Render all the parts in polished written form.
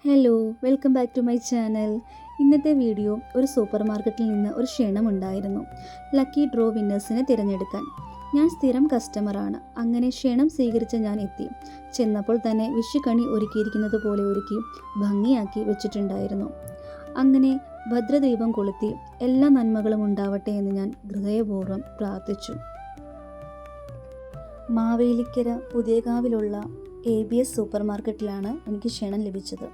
Hello, welcome back to my channel. ഇന്നത്തെ video ഒരു super മാർക്കറ്റിൽ നിന്ന് ഒരു ക്ഷണമുണ്ടായിരുന്നു. ലക്കി ഡ്രോ വിന്നേഴ്സിനെ തിരഞ്ഞെടുക്കാൻ. ഞാൻ സ്ഥിരം കസ്റ്റമറാണ്. അങ്ങനെ ക്ഷണം സ്വീകരിച്ച ഞാൻ എത്തി. ചെന്നപ്പോൾ തന്നെ വിഷുക്കണി ഒരുക്കിയിരിക്കുന്നത് പോലെ ഒരുക്കി ഭംഗിയാക്കി വെച്ചിട്ടുണ്ടായിരുന്നു. അങ്ങനെ ഭദ്രദീപം കൊളുത്തി എല്ലാ നന്മകളും ഉണ്ടാവട്ടെ എന്ന് ഞാൻ ഹൃദയപൂർവ്വം പ്രാർത്ഥിച്ചു. മാവേലിക്കര പുതിയകാവിലുള്ള ABS സൂപ്പർ മാർക്കറ്റിലാണ് എനിക്ക് ക്ഷണം ലഭിച്ചത്.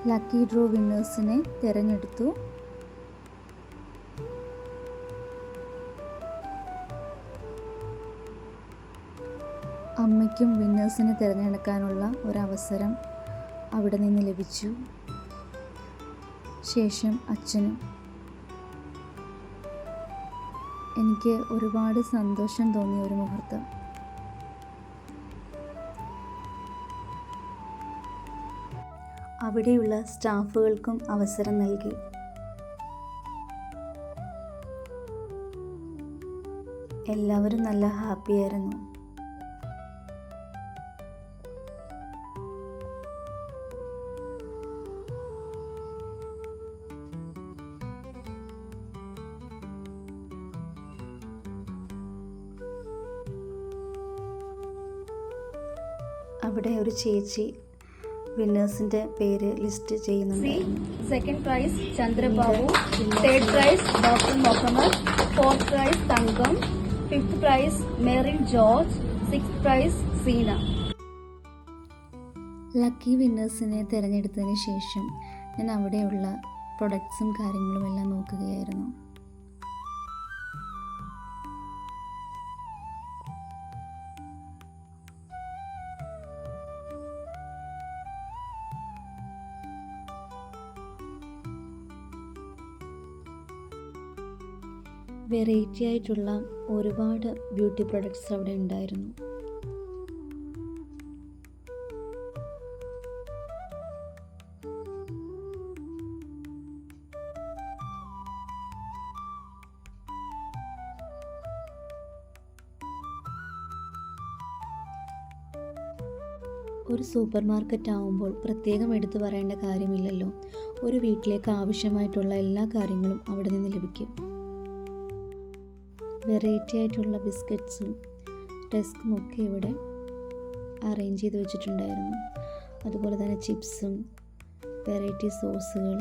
ലക്കി ഡ്രോ വിന്നേഴ്സിനെ തിരഞ്ഞെടുത്തു. അമ്മയ്ക്കും വിന്നേഴ്സിനെ തിരഞ്ഞെടുക്കാനുള്ള ഒരവസരം അവിടെ നിന്ന് ലഭിച്ചു. ശേഷം അച്ഛനും. എനിക്ക് ഒരുപാട് സന്തോഷം തോന്നിയ ഒരു മുഹൂർത്തം. അവിടെയുള്ള സ്റ്റാഫുകൾക്കും അവസരം നൽകി. എല്ലാവരും നല്ല ഹാപ്പിയായിരുന്നു. അവിടെ ഒരു ചേച്ചി വിന്നേഴ്സിന്റെ പേര് ലിസ്റ്റ് ചെയ്യുന്നുണ്ടായിരുന്നു. Second prize Chandrababu, third prize doctor Muhammad, fourth prize Thankam, fifth prize Merin George, sixth prize Seena. Lucky വിന്നേഴ്സിനെ തിരഞ്ഞെടുത്തതിന് ശേഷം ഞാൻ അവിടെയുള്ള പ്രൊഡക്ട്സും കാര്യങ്ങളും എല്ലാം നോക്കുകയായിരുന്നു. വെറൈറ്റി ആയിട്ടുള്ള ഒരുപാട് ബ്യൂട്ടി പ്രൊഡക്ട്സ് അവിടെ ഉണ്ടായിരുന്നു. ഒരു സൂപ്പർ മാർക്കറ്റ് ആവുമ്പോൾ പ്രത്യേകം എടുത്തു പറയേണ്ട കാര്യമില്ലല്ലോ. ഒരു വീട്ടിലേക്ക് ആവശ്യമായിട്ടുള്ള എല്ലാ കാര്യങ്ങളും അവിടെ നിന്ന് ലഭിക്കും. വെറൈറ്റി ആയിട്ടുള്ള ബിസ്ക്കറ്റ്സും റസ്കും ഒക്കെ ഇവിടെ അറേഞ്ച് ചെയ്ത് വെച്ചിട്ടുണ്ടായിരുന്നു. അതുപോലെ തന്നെ ചിപ്സും വെറൈറ്റി സോസുകൾ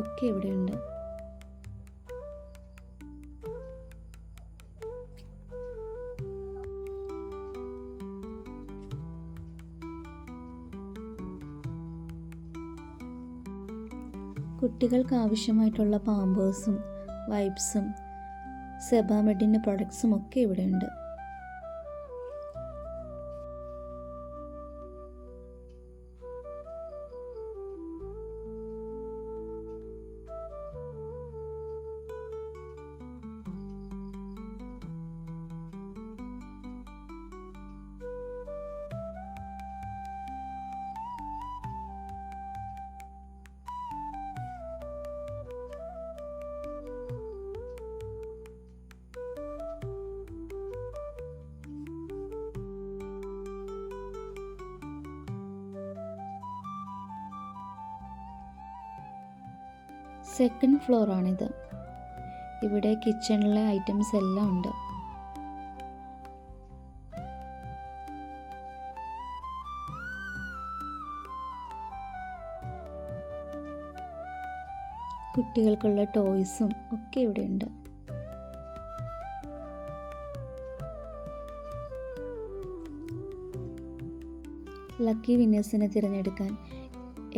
ഒക്കെ ഇവിടെയുണ്ട്. കുട്ടികൾക്ക് ആവശ്യമായിട്ടുള്ള പാമ്പേഴ്സും വൈപ്സും സെബാമെഡിൻ്റെ പ്രൊഡക്ട്സും ഒക്കെ ഇവിടെയുണ്ട്. സെക്കൻഡ് ഫ്ലോറാണിത്. ഇവിടെ കിച്ചണിലെ ഐറ്റംസ് എല്ലാം ഉണ്ട്. കുട്ടികൾക്കുള്ള ടോയ്സും ഒക്കെ ഇവിടെ ഉണ്ട്. ലക്കി വിന്നേഴ്സിനെ തിരഞ്ഞെടുക്കാൻ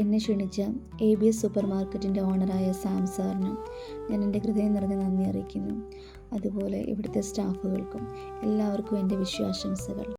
എന്നെ ക്ഷണിച്ച ABS സൂപ്പർ മാർക്കറ്റിൻ്റെ ഓണറായ സാം സാറിന് ഞാൻ എൻ്റെ ഹൃദയം നിറഞ്ഞ നന്ദി അറിയിക്കുന്നു. അതുപോലെ ഇവിടുത്തെ സ്റ്റാഫുകൾക്കും എല്ലാവർക്കും എൻ്റെ വിശ്വാസംസകൾ.